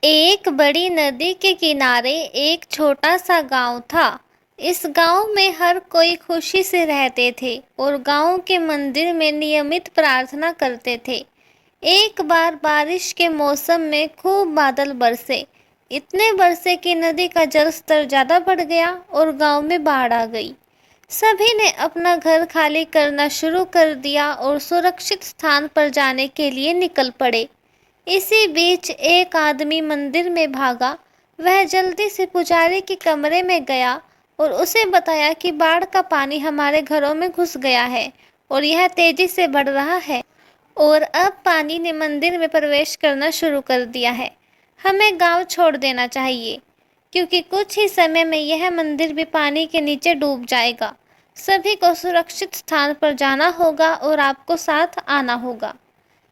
एक बड़ी नदी के किनारे एक छोटा सा गांव था। इस गांव में हर कोई खुशी से रहते थे और गांव के मंदिर में नियमित प्रार्थना करते थे। एक बार बारिश के मौसम में खूब बादल बरसे। इतने बरसे कि नदी का जल स्तर ज़्यादा बढ़ गया और गांव में बाढ़ आ गई। सभी ने अपना घर खाली करना शुरू कर दिया और सुरक्षित स्थान पर जाने के लिए निकल पड़े। इसी बीच एक आदमी मंदिर में भागा। वह जल्दी से पुजारी के कमरे में गया और उसे बताया कि बाढ़ का पानी हमारे घरों में घुस गया है और यह तेजी से बढ़ रहा है और अब पानी ने मंदिर में प्रवेश करना शुरू कर दिया है। हमें गांव छोड़ देना चाहिए क्योंकि कुछ ही समय में यह मंदिर भी पानी के नीचे डूब जाएगा। सभी को सुरक्षित स्थान पर जाना होगा और आपको साथ आना होगा।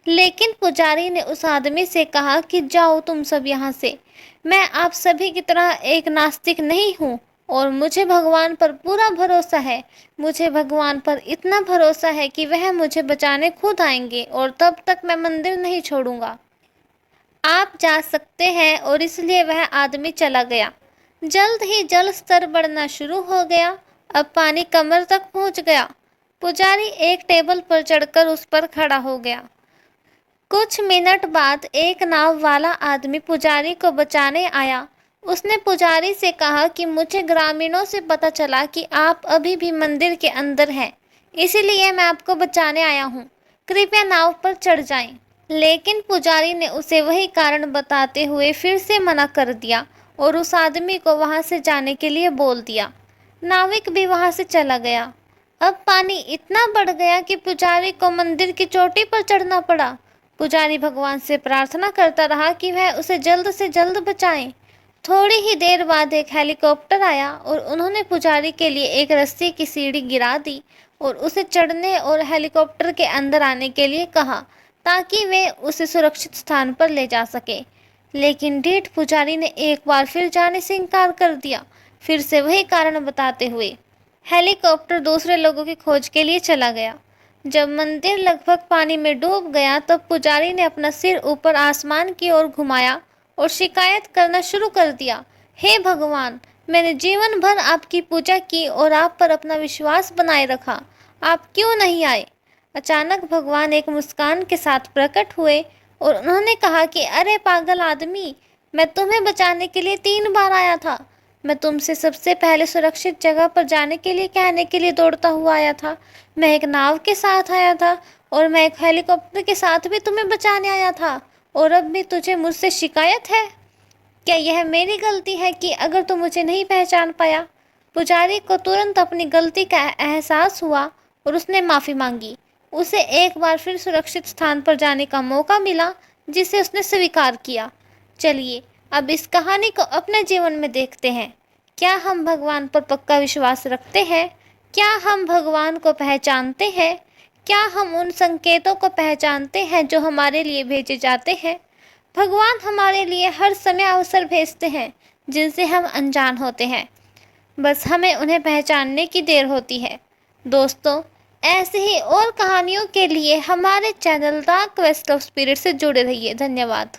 लेकिन पुजारी ने उस आदमी से कहा कि जाओ तुम सब यहाँ से। मैं आप सभी की तरह एक नास्तिक नहीं हूँ और मुझे भगवान पर पूरा भरोसा है। मुझे भगवान पर इतना भरोसा है कि वह मुझे बचाने खुद आएंगे और तब तक मैं मंदिर नहीं छोड़ूंगा। आप जा सकते हैं। और इसलिए वह आदमी चला गया। जल्द ही जल स्तर बढ़ना शुरू हो गया। अब पानी कमर तक पहुंच गया। पुजारी एक टेबल पर चढ़कर उस पर खड़ा हो गया। कुछ मिनट बाद एक नाव वाला आदमी पुजारी को बचाने आया। उसने पुजारी से कहा कि मुझे ग्रामीणों से पता चला कि आप अभी भी मंदिर के अंदर हैं, इसीलिए मैं आपको बचाने आया हूँ। कृपया नाव पर चढ़ जाएं। लेकिन पुजारी ने उसे वही कारण बताते हुए फिर से मना कर दिया और उस आदमी को वहां से जाने के लिए बोल दिया। नाविक भी वहां से चला गया। अब पानी इतना बढ़ गया कि पुजारी को मंदिर की चोटी पर चढ़ना पड़ा। पुजारी भगवान से प्रार्थना करता रहा कि वह उसे जल्द से जल्द बचाएं। थोड़ी ही देर बाद एक हेलीकॉप्टर आया और उन्होंने पुजारी के लिए एक रस्सी की सीढ़ी गिरा दी और उसे चढ़ने और हेलीकॉप्टर के अंदर आने के लिए कहा ताकि वे उसे सुरक्षित स्थान पर ले जा सके। लेकिन ढीठ पुजारी ने एक बार फिर जाने से इनकार कर दिया, फिर से वही कारण बताते हुए। हेलीकॉप्टर दूसरे लोगों की खोज के लिए चला गया। जब मंदिर लगभग पानी में डूब गया तब पुजारी ने अपना सिर ऊपर आसमान की ओर घुमाया और शिकायत करना शुरू कर दिया। हे भगवान, मैंने जीवन भर आपकी पूजा की और आप पर अपना विश्वास बनाए रखा। आप क्यों नहीं आए? अचानक भगवान एक मुस्कान के साथ प्रकट हुए और उन्होंने कहा कि अरे पागल आदमी, मैं तुम्हें बचाने के लिए 3 बार आया था। मैं तुमसे सबसे पहले सुरक्षित जगह पर जाने के लिए कहने के लिए दौड़ता हुआ आया था। मैं एक नाव के साथ आया था और मैं एक हेलीकॉप्टर के साथ भी तुम्हें बचाने आया था। और अब भी तुझे मुझसे शिकायत है? क्या यह मेरी गलती है कि अगर तू मुझे नहीं पहचान पाया? पुजारी को तुरंत अपनी गलती का एहसास हुआ और उसने माफ़ी मांगी। उसे एक बार फिर सुरक्षित स्थान पर जाने का मौका मिला जिसे उसने स्वीकार किया। चलिए अब इस कहानी को अपने जीवन में देखते हैं। क्या हम भगवान पर पक्का विश्वास रखते हैं? क्या हम भगवान को पहचानते हैं? क्या हम उन संकेतों को पहचानते हैं जो हमारे लिए भेजे जाते हैं? भगवान हमारे लिए हर समय अवसर भेजते हैं जिनसे हम अनजान होते हैं। बस हमें उन्हें पहचानने की देर होती है। दोस्तों, ऐसे ही और कहानियों के लिए हमारे channel the quest of spirit से जुड़े रहिए। धन्यवाद।